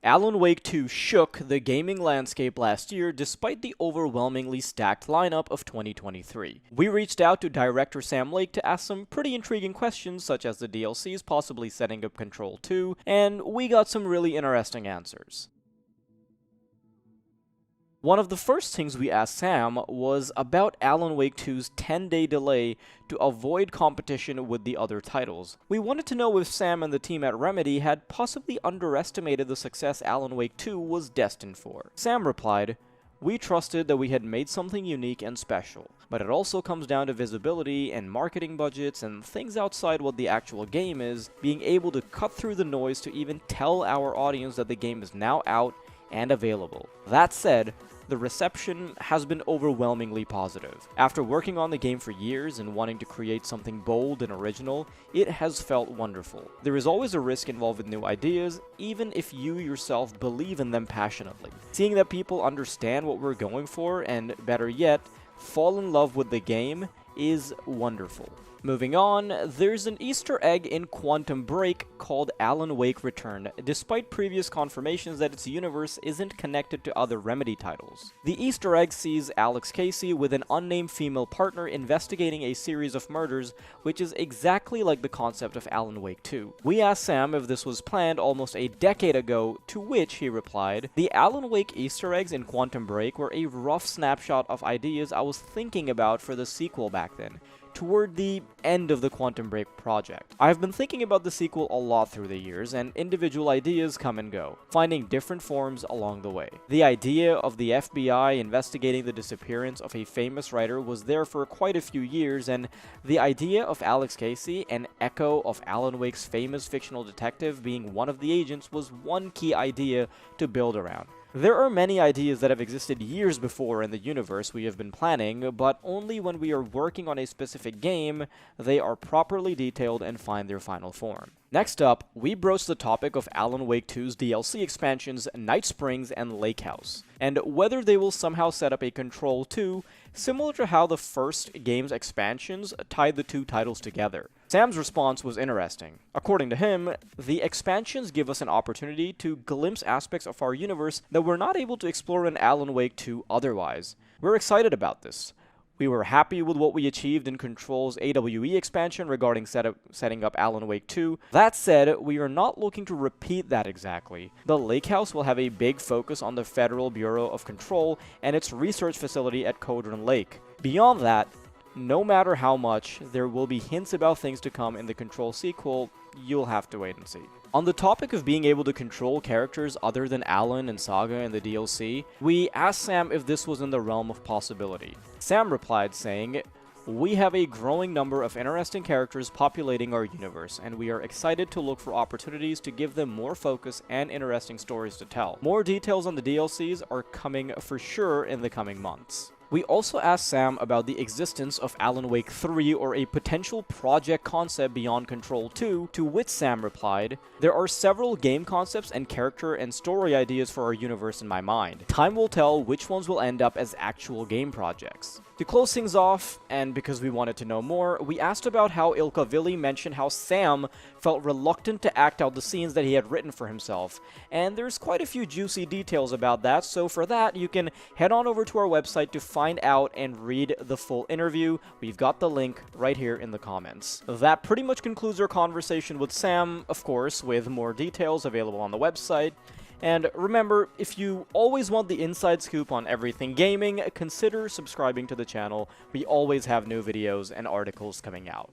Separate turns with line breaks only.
Alan Wake 2 shook the gaming landscape last year despite the overwhelmingly stacked lineup of 2023. We reached out to director Samlake to ask some pretty intriguing questions such as the DLCs possibly setting up Control 2, and we got some really interesting answers. One of the first things we asked Sam was about Alan Wake 2's 10-day delay to avoid competition with the other titles. We wanted to know if Sam and the team at Remedy had possibly underestimated the success Alan Wake 2 was destined for. Sam replied, "We trusted that we had made something unique and special, but it also comes down to visibility and marketing budgets and things outside what the actual game is, being able to cut through the noise to even tell our audience that the game is now out and available. That said, the reception has been overwhelmingly positive. After working on the game for years and wanting to create something bold and original, it has felt wonderful. There is always a risk involved with new ideas, even if you yourself believe in them passionately. Seeing that people understand what we're going for, and better yet, fall in love with the game, is wonderful." Moving on, there's an Easter egg in Quantum Break called Alan Wake Return, despite previous confirmations that its universe isn't connected to other Remedy titles. The Easter egg sees Alex Casey with an unnamed female partner investigating a series of murders, which is exactly like the concept of Alan Wake 2. We asked Sam if this was planned almost a decade ago, to which he replied, "The Alan Wake Easter eggs in Quantum Break were a rough snapshot of ideas I was thinking about for the sequel back then, toward the end of the Quantum Break project. I've been thinking about the sequel a lot through the years, and individual ideas come and go, finding different forms along the way. The idea of the FBI investigating the disappearance of a famous writer was there for quite a few years, and the idea of Alex Casey, an echo of Alan Wake's famous fictional detective, being one of the agents was one key idea to build around. There are many ideas that have existed years before in the universe we have been planning, but only when we are working on a specific game, they are properly detailed and find their final form." Next up, we broached the topic of Alan Wake 2's DLC expansions Night Springs and Lake House, and whether they will somehow set up a Control 2, similar to how the first game's expansions tied the two titles together. Sam's response was interesting. According to him, the expansions give us an opportunity to glimpse aspects of our universe that we're not able to explore in Alan Wake 2 otherwise. We're excited about this. We were happy with what we achieved in Control's AWE expansion regarding setting up Alan Wake 2. That said, we are not looking to repeat that exactly. The Lake House will have a big focus on the Federal Bureau of Control and its research facility at Codron Lake. Beyond that, no matter how much, there will be hints about things to come in the Control sequel. You'll have to wait and see. On the topic of being able to control characters other than Alan and Saga in the DLC, we asked Sam if this was in the realm of possibility. Sam replied saying, "We have a growing number of interesting characters populating our universe, and we are excited to look for opportunities to give them more focus and interesting stories to tell. More details on the DLCs are coming for sure in the coming months." We also asked Sam about the existence of Alan Wake 3 or a potential project concept beyond Control 2, to which Sam replied, "There are several game concepts and character and story ideas for our universe in my mind. Time will tell which ones will end up as actual game projects." To close things off, and because we wanted to know more, we asked about how Ilka Vili mentioned how Sam felt reluctant to act out the scenes that he had written for himself, and there's quite a few juicy details about that, so for that, you can head on over to our website to find out and read the full interview. We've got the link right here in the comments. That pretty much concludes our conversation with Sam, of course, with more details available on the website. And remember, if you always want the inside scoop on everything gaming, consider subscribing to the channel. We always have new videos and articles coming out.